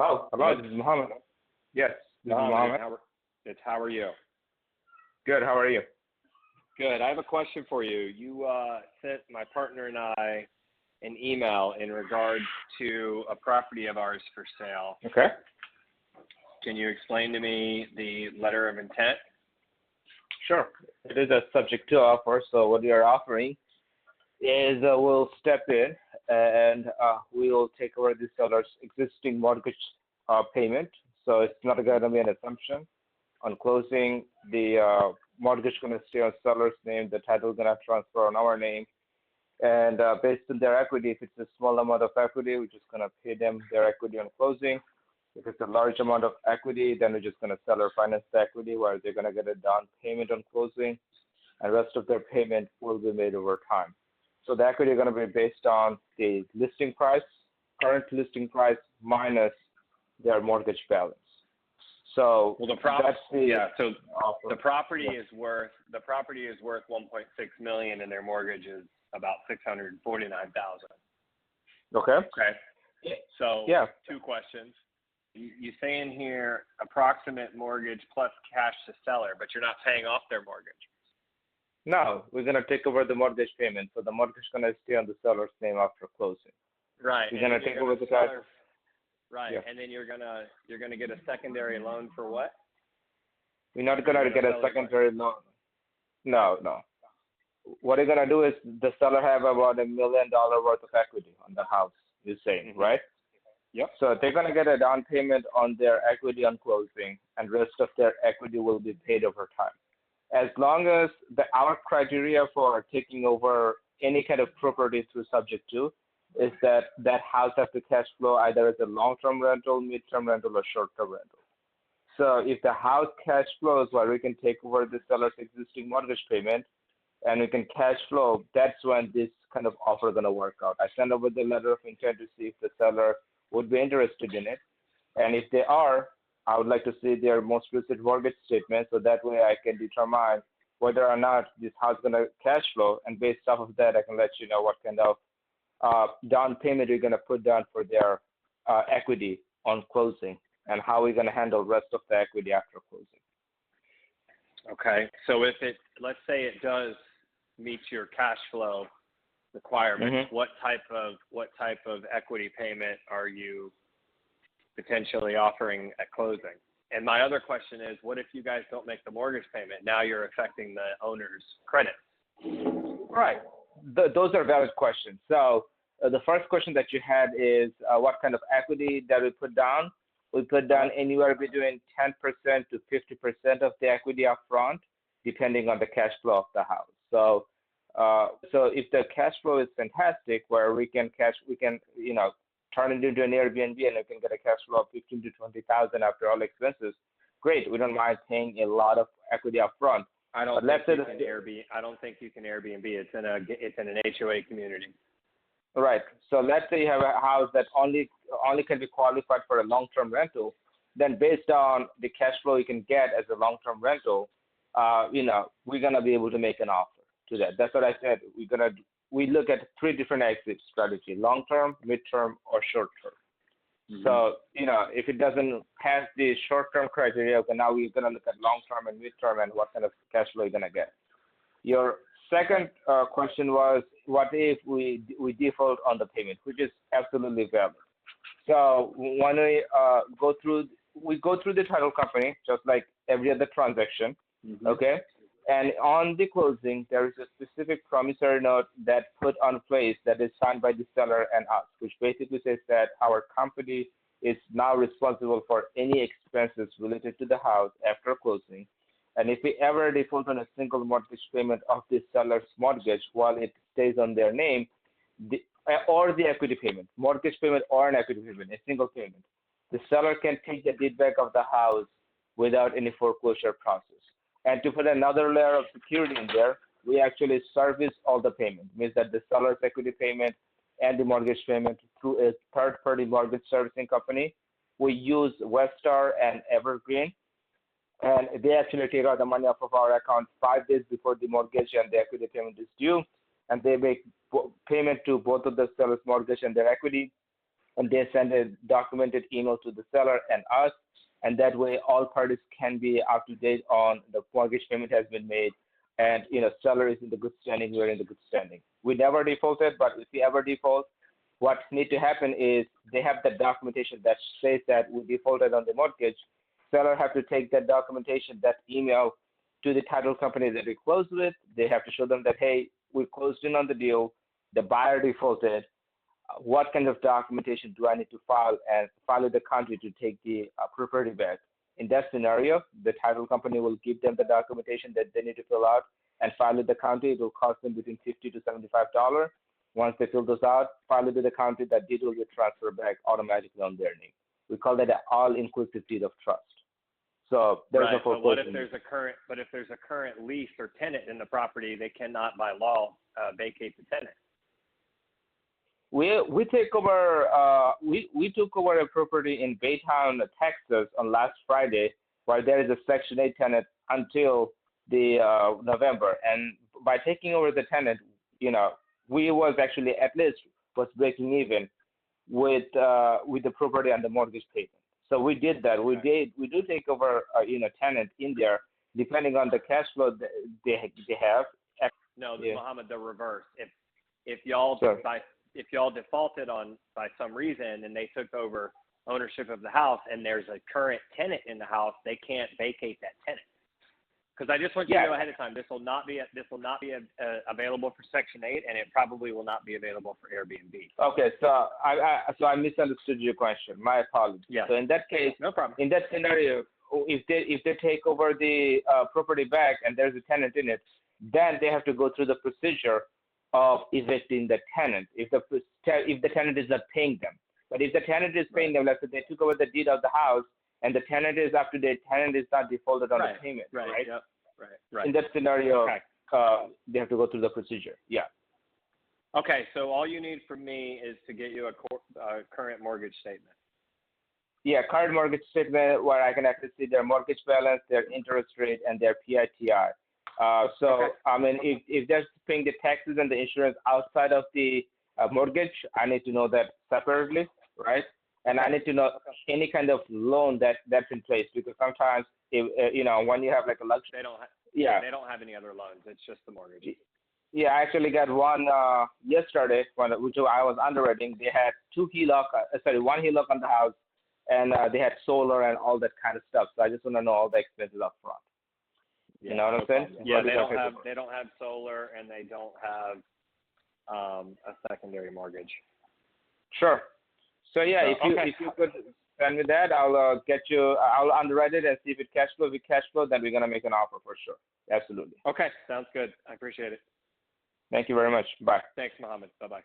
Hello, this is Muhammad. Yes, this is Mohammed, Muhammad. how are you? Good, how are you? Good. I have a question for you. You sent my partner and I an email in regards to a property of ours for sale. Okay. Can you explain to me the letter of intent? Sure. It is a subject to offer, so what we are offering is we'll step in and we'll take over the seller's existing mortgage payment. So it's not going to be an assumption. On closing, the mortgage going to stay on seller's name, the title going to transfer on our name, and based on their equity, if it's a small amount of equity, we're just going to pay them their equity on closing. If it's a large amount of equity, then we're just going to seller finance the equity where they're going to get a down payment on closing, and the rest of their payment will be made over time. So the equity is going to be based on the listing price, current listing price minus their mortgage balance. So the property is worth 1.6 million, and their mortgage is about 649,000. Okay. Okay. So yeah, two questions. You say in here approximate mortgage plus cash to seller, but you're not paying off their mortgage. No, we're going to take over the mortgage payment. So the mortgage is going to stay on the seller's name after closing. Right. We're going to take over the cash. Right. Yeah. And then you're gonna get a secondary loan for what? We're not going to get a secondary loan. No. What you're going to do is the seller have about $1 million worth of equity on the house, you're saying, Mm-hmm. right? Yep. So they're going to get a down payment on their equity on closing, and rest of their equity will be paid over time. As long as our criteria for taking over any kind of property through subject to is that house has to cash flow either as a long-term rental, mid-term rental, or short-term rental. So if the house cash flows where we can take over the seller's existing mortgage payment and we can cash flow, that's when this kind of offer is going to work out. I send over the letter of intent to see if the seller would be interested in it. And if they are, I would like to see their most recent mortgage statement so that way I can determine whether or not this house is going to cash flow. And based off of that, I can let you know what kind of down payment you're going to put down for their equity on closing and how we're going to handle the rest of the equity after closing. Okay. So if let's say it does meet your cash flow requirements, Mm-hmm. what type of equity payment are you potentially offering at closing? And my other question is, what if you guys don't make the mortgage payment? Now you're affecting the owner's credit. Right. Those are valid questions. So the first question that you had is what kind of equity that we put down? We put down anywhere between 10% to 50% of the equity up front, depending on the cash flow of the house. So if the cash flow is fantastic, where we can turn it into an Airbnb and we can get a cash flow of 15 to 20,000 after all expenses, great. We don't mind paying a lot of equity up front. I don't think you can Airbnb. It's in an HOA community. Right. So let's say you have a house that only can be qualified for a long-term rental. Then based on the cash flow you can get as a long-term rental, we're gonna be able to make an offer to that. That's what I said. We look at 3 different exit strategy: long-term, mid-term, or short-term. Mm-hmm. So if it doesn't pass the short-term criteria, okay, now we're gonna look at long-term and mid-term and what kind of cash flow you're gonna get. Your second question was, what if we default on the payment, which is absolutely valid. So when we go through the title company, just like every other transaction, mm-hmm. Okay? And on the closing, there is a specific promissory note that put on place that is signed by the seller and us, which basically says that our company is now responsible for any expenses related to the house after closing. And if we ever default on a single mortgage payment of the seller's mortgage while it stays on their name, or the equity payment, mortgage payment or an equity payment, a single payment, the seller can take the deed back of the house without any foreclosure process. And to put another layer of security in there, we actually service all the payment, means that the seller's equity payment and the mortgage payment through a third-party mortgage servicing company. We use Westar and Evergreen, and they actually take out the money off of our account 5 days before the mortgage and the equity payment is due, and they make payment to both of the seller's mortgage and their equity and they send a documented email to the seller and us, and that way all parties can be up to date on the mortgage payment has been made, and seller is in the good standing, we're in the good standing. We never defaulted, but if we ever default, what needs to happen is they have the documentation that says that we defaulted on the mortgage. Seller have to take that documentation, that email, to the title company that we closed with. They have to show them that, hey, we closed in on the deal, the buyer defaulted. What kind of documentation do I need to file and file with the county to take the property back? In that scenario, the title company will give them the documentation that they need to fill out and file with the county. It will cost them between $50 to $75. Once they fill those out, file it with the county, that deed will get transferred back automatically on their name. We call that an all-inclusive deed of trust. So there's no foreclosure. But what if there's a current lease or tenant in the property? They cannot by law vacate the tenant. We take over. We took over a property in Baytown, Texas, on last Friday, where there is a Section 8 tenant until the November. And by taking over the tenant, we was actually at least was breaking even with the property and the mortgage payment. So we did that. Okay. We do take over tenant in there, depending on the cash flow they have. No, Yeah. Muhammad, the reverse. If y'all if y'all defaulted on by some reason and they took over ownership of the house and there's a current tenant in the house, they can't vacate that tenant. Because I just want you to know ahead of time, this will not be available for Section 8, and it probably will not be available for Airbnb. Okay, so I misunderstood your question. My apologies. Yeah. So in that case, no problem. In that scenario, if they take over the property back and there's a tenant in it, then they have to go through the procedure of evicting the tenant if the tenant is not paying them. But if the tenant is paying them, let's say they took over the deed of the house and the tenant is up to date, tenant is not defaulted on the payment, right? Yep. Right. In that scenario, they have to go through the procedure. Yeah. Okay, so all you need from me is to get you a current mortgage statement. Yeah, current mortgage statement where I can actually see their mortgage balance, their interest rate, and their PITI. I mean, if they're paying the taxes and the insurance outside of the mortgage, I need to know that separately, right? And I need to know any kind of loan that's in place, because sometimes, if, when you have like a luxury, they don't have any other loans. It's just the mortgage. Yeah, I actually got one yesterday, which I was underwriting. They had one HELOC on the house, and they had solar and all that kind of stuff. So I just want to know all the expenses up front. Yeah, you know what I'm saying? Yeah, they don't have solar, and they don't have a secondary mortgage. Sure. So yeah, if you could send me that, I'll underwrite it and see if it cash flow. If it cash flow, then we're gonna make an offer for sure. Absolutely. Okay, sounds good. I appreciate it. Thank you very much. Bye. Thanks, Mohammed. Bye-bye.